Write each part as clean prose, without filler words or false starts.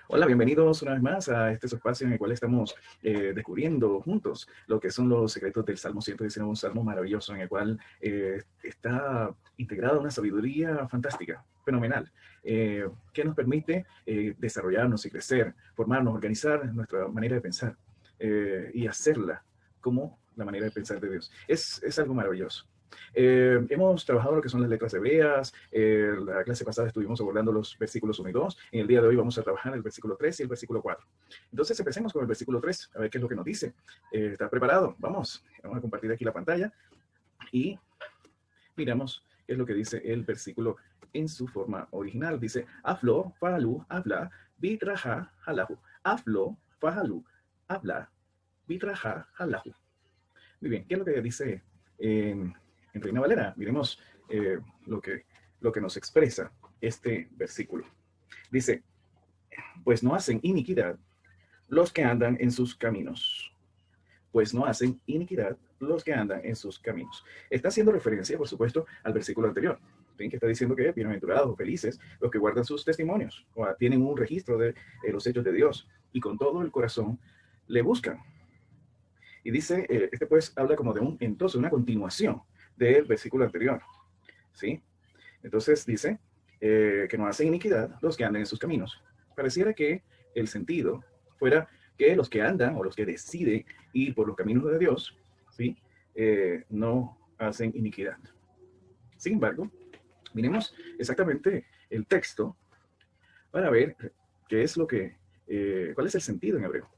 Hola, bienvenidos una vez más a este espacio en el cual estamos descubriendo juntos lo que son los secretos del Salmo 119, un salmo maravilloso en el cual está integrada una sabiduría fantástica, fenomenal, que nos permite desarrollarnos y crecer, formarnos, organizar nuestra manera de pensar y hacerla como la manera de pensar de Dios. Es algo maravilloso. Hemos trabajado lo que son las letras hebreas. La clase pasada estuvimos abordando los versículos 1 y 2. En el día de hoy vamos a trabajar el versículo 3 y el versículo 4. Entonces empecemos con el versículo 3, a ver qué es lo que nos dice. ¿Está preparado? Vamos a compartir aquí la pantalla y miramos qué es lo que dice el versículo en su forma original. Dice, Aflo, Fahalu, habla, Bitraja, Halahu. Aflo, Fahalu, habla, Bitraja, Halahu. Muy bien, ¿qué es lo que dice en Reina Valera? Miremos lo, que, lo que nos expresa este versículo. Dice, pues no hacen iniquidad los que andan en sus caminos. Pues no hacen iniquidad los que andan en sus caminos. Está haciendo referencia, por supuesto, al versículo anterior. ¿Sí? Que está diciendo que bienaventurados o felices los que guardan sus testimonios o tienen un registro de los hechos de Dios y con todo el corazón le buscan. Y dice, este pues habla como de entonces una continuación del versículo anterior, ¿sí? Entonces dice que no hacen iniquidad los que andan en sus caminos. Pareciera que el sentido fuera que los que andan o los que deciden ir por los caminos de Dios, ¿sí? No hacen iniquidad. Sin embargo, miremos exactamente el texto para ver qué es lo que, cuál es el sentido en hebreo.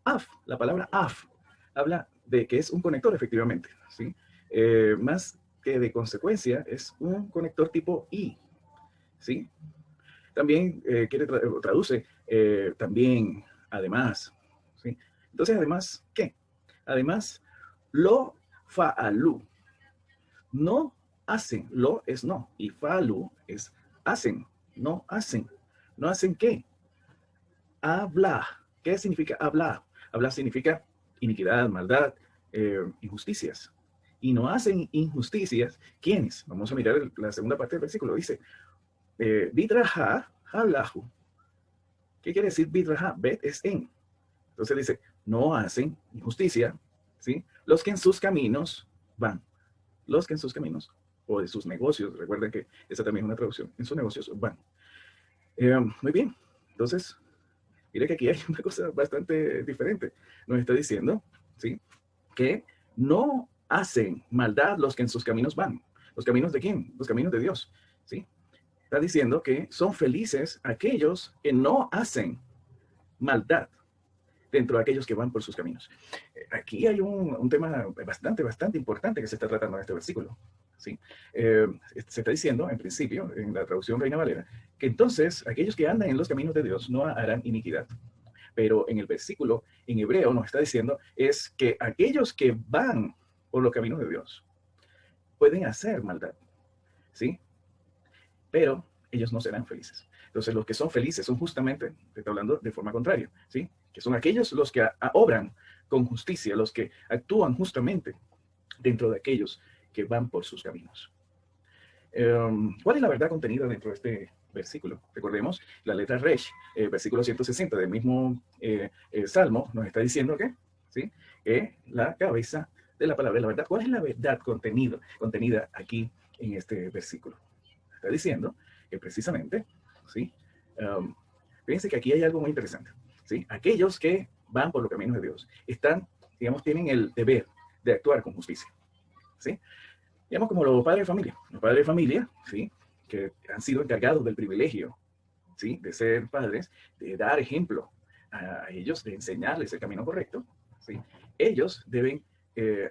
Af, la palabra af, habla de que es un conector efectivamente, ¿sí? Más que de consecuencia, es un conector tipo I, ¿sí? También traduce también además, ¿sí? Entonces, además, ¿qué? Además, lo fa'alu, no hacen, lo es no, y fa'alu es hacen, no hacen. ¿No hacen qué? Habla. ¿Qué significa hablar? Hablar significa iniquidad, maldad, injusticias. Y no hacen injusticias. ¿Quiénes? Vamos a mirar la segunda parte del versículo. Dice, Bidraha halahu. ¿Qué quiere decir Bidraha? Bet es en. Entonces dice, no hacen injusticia, ¿sí? Los que en sus caminos van. Los que en sus caminos o de sus negocios. Recuerden que esa también es una traducción. En sus negocios van. Muy bien. Entonces, mire que aquí hay una cosa bastante diferente. Nos está diciendo, ¿sí? Que no hacen maldad los que en sus caminos van. ¿Los caminos de quién? Los caminos de Dios, ¿sí? Está diciendo que son felices aquellos que no hacen maldad dentro de aquellos que van por sus caminos. Aquí hay un tema bastante importante que se está tratando en este versículo, ¿sí? Se está diciendo, en principio, en la traducción Reina Valera, que entonces aquellos que andan en los caminos de Dios no harán iniquidad. Pero en el versículo en hebreo nos está diciendo es que aquellos que van por los caminos de Dios pueden hacer maldad, ¿sí? Pero ellos no serán felices. Entonces, los que son felices son justamente, te está hablando de forma contraria, ¿sí? Que son aquellos los que obran con justicia, los que actúan justamente dentro de aquellos que van por sus caminos. ¿Cuál es la verdad contenida dentro de este versículo? Recordemos, la letra Resh, versículo 160 del mismo Salmo, nos está diciendo que, ¿sí? La cabeza de la palabra es la verdad. ¿Cuál es la verdad contenida aquí en este versículo? Está diciendo que precisamente, ¿sí? Um, fíjense que aquí hay algo muy interesante, ¿sí? Aquellos que van por los caminos de Dios están, digamos, tienen el deber de actuar con justicia, ¿sí? Digamos como los padres de familia, ¿sí? Que han sido encargados del privilegio, ¿sí? De ser padres, de dar ejemplo a ellos, de enseñarles el camino correcto, ¿sí? Ellos deben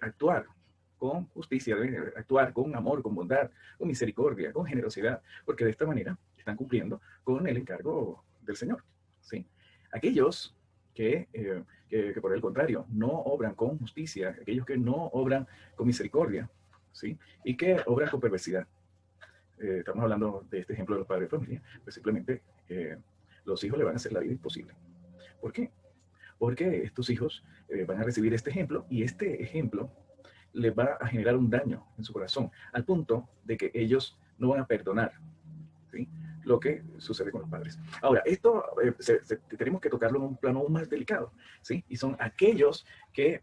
actuar con justicia, deben actuar con amor, con bondad, con misericordia, con generosidad, porque de esta manera están cumpliendo con el encargo del Señor, ¿sí? Aquellos que por el contrario no obran con justicia, aquellos que no obran con misericordia, ¿sí? Y que obran con perversidad. Estamos hablando de este ejemplo de los padres de familia, pues simplemente los hijos le van a hacer la vida imposible. ¿Por qué? Porque estos hijos van a recibir este ejemplo y este ejemplo les va a generar un daño en su corazón, al punto de que ellos no van a perdonar, ¿sí? lo que sucede con los padres. Ahora, esto tenemos que tocarlo en un plano aún más delicado, ¿sí? Y son aquellos que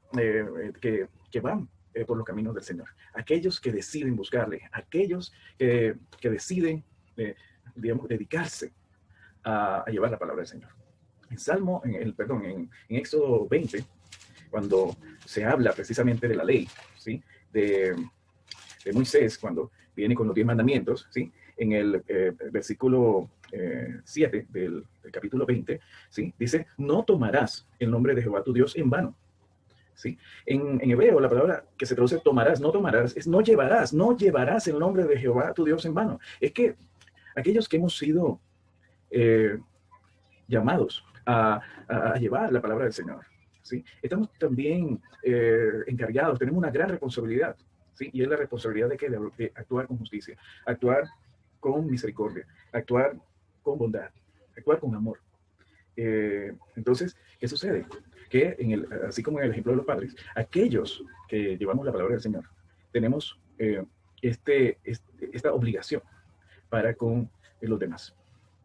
van por los caminos del Señor, aquellos que deciden buscarle, aquellos que deciden, digamos, dedicarse a llevar la palabra del Señor. En Salmo, en Éxodo 20, cuando se habla precisamente de la ley, ¿sí? De Moisés, cuando viene con los 10 mandamientos, ¿sí? En el versículo 7 del capítulo 20, ¿sí? Dice, no tomarás el nombre de Jehová tu Dios en vano. ¿Sí? En hebreo, la palabra que se traduce tomarás, es no llevarás, no llevarás el nombre de Jehová tu Dios en vano. Es que aquellos que hemos sido eh, llamados a llevar la palabra del Señor, ¿sí? Estamos también encargados, tenemos una gran responsabilidad, ¿sí? Y es la responsabilidad de actuar con justicia, actuar con misericordia, actuar con bondad, actuar con amor. Entonces, ¿qué sucede? Que así como en el ejemplo de los padres, aquellos que llevamos la palabra del Señor, tenemos esta obligación para con los demás.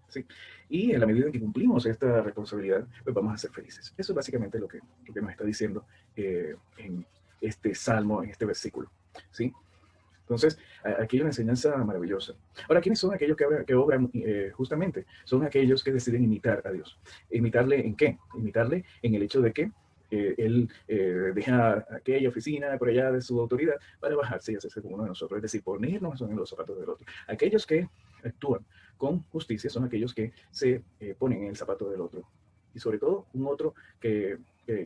¿Sí? Y en la medida en que cumplimos esta responsabilidad, pues vamos a ser felices. Eso es básicamente lo que nos está diciendo en este salmo, en este versículo. ¿Sí? Entonces, aquí hay una enseñanza maravillosa. Ahora, ¿quiénes son aquellos que obran justamente? Son aquellos que deciden imitar a Dios. ¿Imitarle en qué? Imitarle en el hecho de que él deja aquella oficina por allá de su autoridad para bajarse y hacerse como uno de nosotros, es decir, ponernos en los zapatos del otro. Aquellos que actúan con justicia son aquellos que se ponen en el zapato del otro. Y sobre todo, un otro que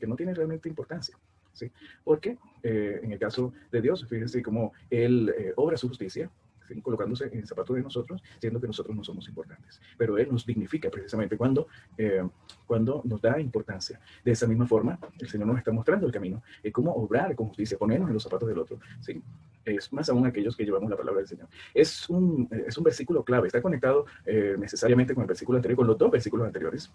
no tiene realmente importancia. ¿Sí? Porque en el caso de Dios, fíjense cómo Él obra su justicia, ¿sí? Colocándose en el zapato de nosotros, siendo que nosotros no somos importantes. Pero Él nos dignifica precisamente cuando nos da importancia. De esa misma forma, el Señor nos está mostrando el camino, cómo obrar con justicia, ponernos en los zapatos del otro. ¿Sí? Es más aún aquellos que llevamos la palabra del Señor. Es un versículo clave, está conectado necesariamente con el versículo anterior, con los dos versículos anteriores.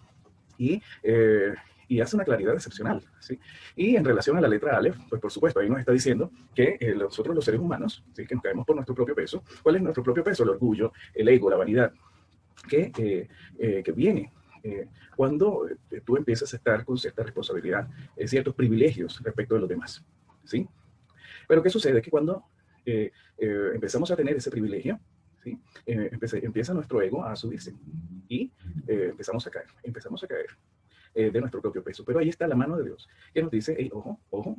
Y hace una claridad excepcional, ¿sí? Y en relación a la letra Aleph, pues por supuesto, ahí nos está diciendo que nosotros los seres humanos, ¿sí? Que nos caemos por nuestro propio peso. ¿Cuál es nuestro propio peso? El orgullo, el ego, la vanidad, que viene cuando tú empiezas a estar con cierta responsabilidad, ciertos privilegios respecto de los demás, ¿sí? Pero ¿qué sucede? Que cuando empezamos a tener ese privilegio, ¿sí? Empieza nuestro ego a subirse y empezamos a caer de nuestro propio peso. Pero ahí está la mano de Dios, que nos dice, hey, ojo, ojo,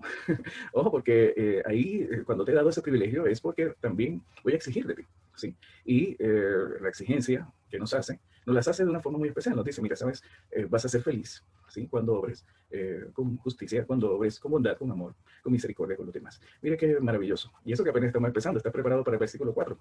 ojo, porque ahí cuando te he dado ese privilegio es porque también voy a exigir de ti, ¿sí? Y la exigencia que nos las hace de una forma muy especial. Nos dice, mira, sabes, vas a ser feliz, ¿sí? Cuando obres con justicia, cuando obres con bondad, con amor, con misericordia con los demás. Mira qué maravilloso. Y eso que apenas estamos empezando, ¿estás preparado para el versículo 4?